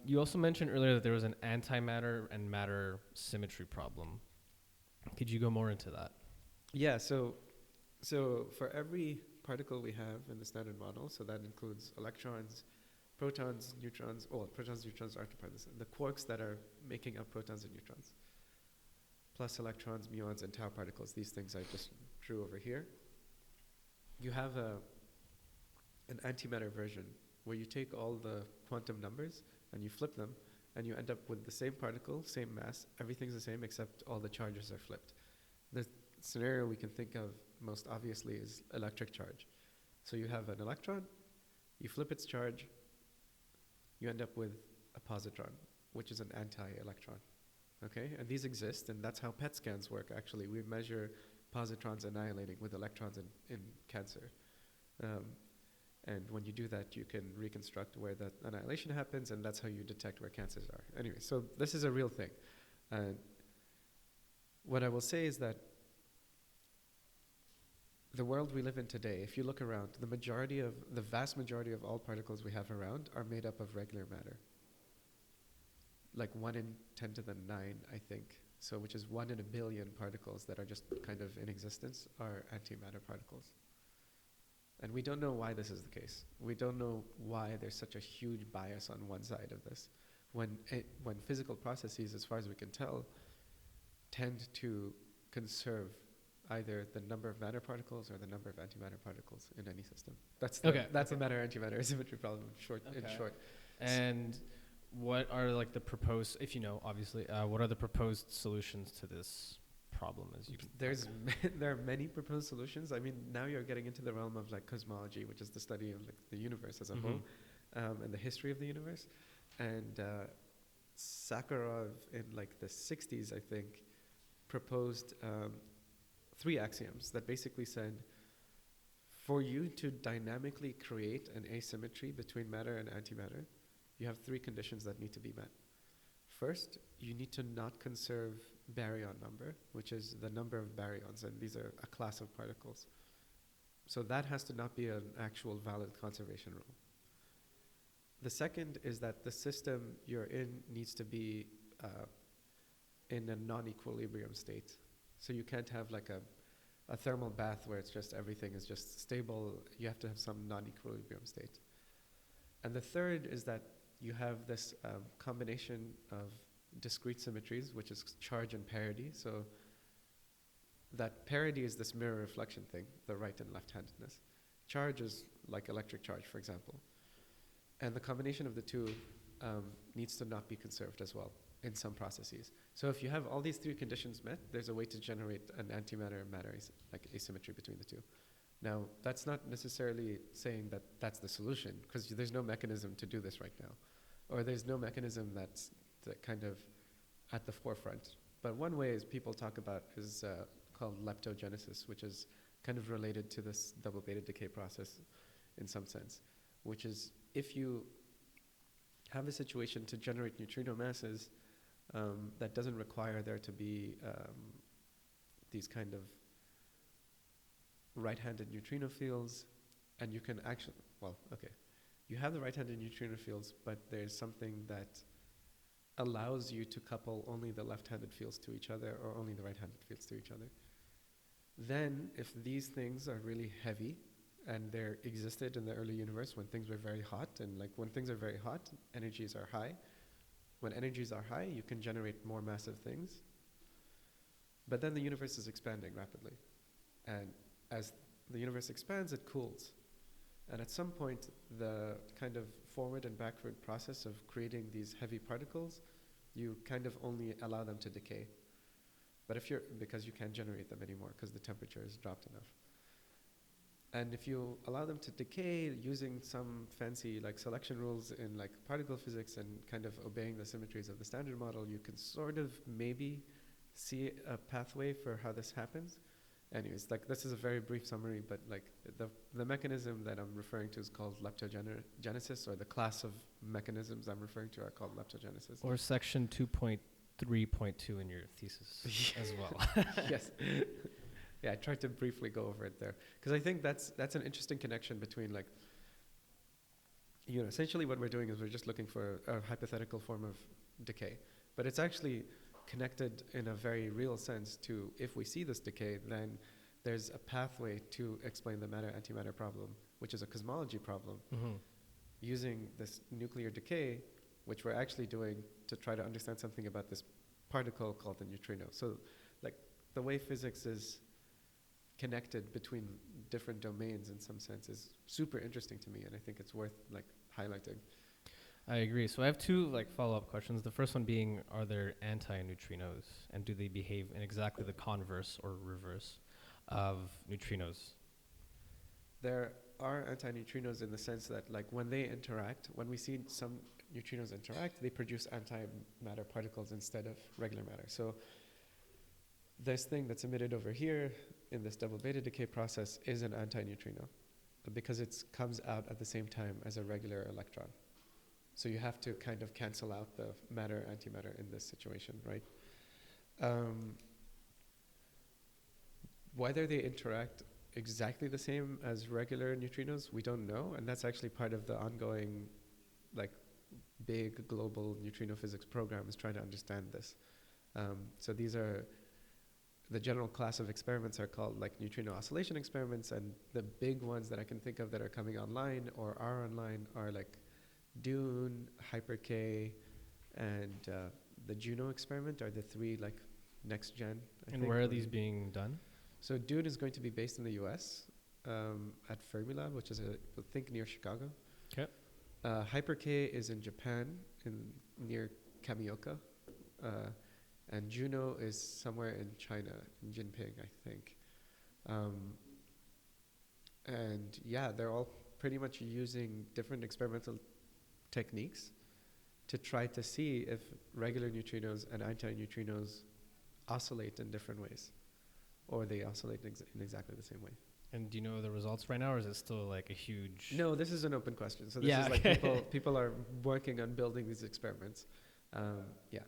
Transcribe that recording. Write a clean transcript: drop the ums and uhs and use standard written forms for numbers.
you also mentioned earlier that there was an antimatter and matter symmetry problem. Could you go more into that? Yeah, so for every particle we have in the standard model, so that includes electrons, protons, neutrons, protons, neutrons aren't part of this, the quarks that are making up protons and neutrons, plus electrons, muons, and tau particles, these things I just drew over here. You have an antimatter version where you take all the quantum numbers and you flip them, and you end up with the same particle, same mass, everything's the same except all the charges are flipped. The scenario we can think of most obviously is electric charge. So you have an electron, you flip its charge, you end up with a positron, which is an anti-electron. Okay, and these exist, and that's how PET scans work. Actually, we measure positrons annihilating with electrons in cancer. And when you do that, you can reconstruct where that annihilation happens, and that's how you detect where cancers are. Anyway, so this is a real thing. And what I will say is that the world we live in today, if you look around, the vast majority of all particles we have around are made up of regular matter. Like 1 in 10 to the 9, I think. So which is 1 in a billion particles that are just kind of in existence are antimatter particles. And we don't know why this is the case. We don't know why there's such a huge bias on one side of this. When physical processes, as far as we can tell, tend to conserve either the number of matter particles or the number of antimatter particles in any system. That's the matter-antimatter asymmetry problem in short. And what are like the proposed, if you know, obviously, what are the proposed solutions to this problem? There are many proposed solutions. I mean, now you're getting into the realm of like cosmology, which is the study of like the universe as a whole, and the history of the universe. And Sakharov in like the 60s, I think, proposed 3 axioms that basically said, for you to dynamically create an asymmetry between matter and antimatter, you have 3 conditions that need to be met. First, you need to not conserve baryon number, which is the number of baryons, and these are a class of particles. So that has to not be an actual valid conservation rule. The second is that the system you're in needs to be in a non-equilibrium state. So you can't have like a thermal bath where it's just everything is just stable. You have to have some non-equilibrium state. And the third is that you have this combination of discrete symmetries, which is charge and parity. So that parity is this mirror reflection thing, the right and left-handedness. Charge is like electric charge, for example. And the combination of the two needs to not be conserved as well in some processes. So if you have all these 3 conditions met, there's a way to generate an antimatter-matter like asymmetry between the two. Now, that's not necessarily saying that that's the solution, because there's no mechanism to do this right now. Or there's no mechanism that's kind of at the forefront. But one way is people talk about is called leptogenesis, which is kind of related to this double beta decay process in some sense, which is if you have a situation to generate neutrino masses that doesn't require there to be these kind of right-handed neutrino fields, and you can actually, you have the right-handed neutrino fields, but there's something that allows you to couple only the left-handed fields to each other or only the right-handed fields to each other. Then, if these things are really heavy, and they existed in the early universe when things were very hot, and like when things are very hot, energies are high. When energies are high, you can generate more massive things. But then the universe is expanding rapidly. And as the universe expands, it cools. And at some point, the kind of forward and backward process of creating these heavy particles, you kind of only allow them to decay. But because you can't generate them anymore because the temperature has dropped enough. And if you allow them to decay using some fancy like selection rules in like particle physics and kind of obeying the symmetries of the standard model, you can sort of maybe see a pathway for how this happens. Anyways, like this is a very brief summary, but like the mechanism that I'm referring to is called leptogenesis, or the class of mechanisms I'm referring to are called leptogenesis. Or section 2.3.2 in your thesis as well. Yes. Yeah, I tried to briefly go over it there because I think that's an interesting connection between like essentially what we're doing is we're just looking for a hypothetical form of decay. But it's actually connected in a very real sense to, if we see this decay, then there's a pathway to explain the matter-antimatter problem, which is a cosmology problem, using this nuclear decay, which we're actually doing to try to understand something about this particle called the neutrino. So like the way physics is connected between different domains in some sense is super interesting to me, and I think it's worth like highlighting. I agree. So I have two like follow-up questions. The first one being, are there anti-neutrinos, and do they behave in exactly the converse or reverse of neutrinos? There are antineutrinos in the sense that like when they interact, when we see some neutrinos interact, they produce antimatter particles instead of regular matter. So this thing that's emitted over here in this double beta decay process is an antineutrino because it comes out at the same time as a regular electron. So you have to kind of cancel out the matter-antimatter in this situation, right? Whether they interact exactly the same as regular neutrinos, we don't know, and that's actually part of the ongoing, like, big global neutrino physics program is trying to understand this. So these are, the general class of experiments are called like neutrino oscillation experiments, and the big ones that I can think of that are coming online or are online are like Dune, Hyper-K, and the Juno experiment are the three like next gen. And where are these being done? So Dune is going to be based in the US at Fermilab, which is I think near Chicago. Okay. Hyper-K is in Japan, near Kamioka. And Juno is somewhere in China, in Jinping, I think. And yeah, they're all pretty much using different experimental techniques to try to see if regular neutrinos and antineutrinos oscillate in different ways, or they oscillate in exactly the same way. And do you know the results right now, or is it still like a huge... No, this is an open question. So this is like people are working on building these experiments. Yeah.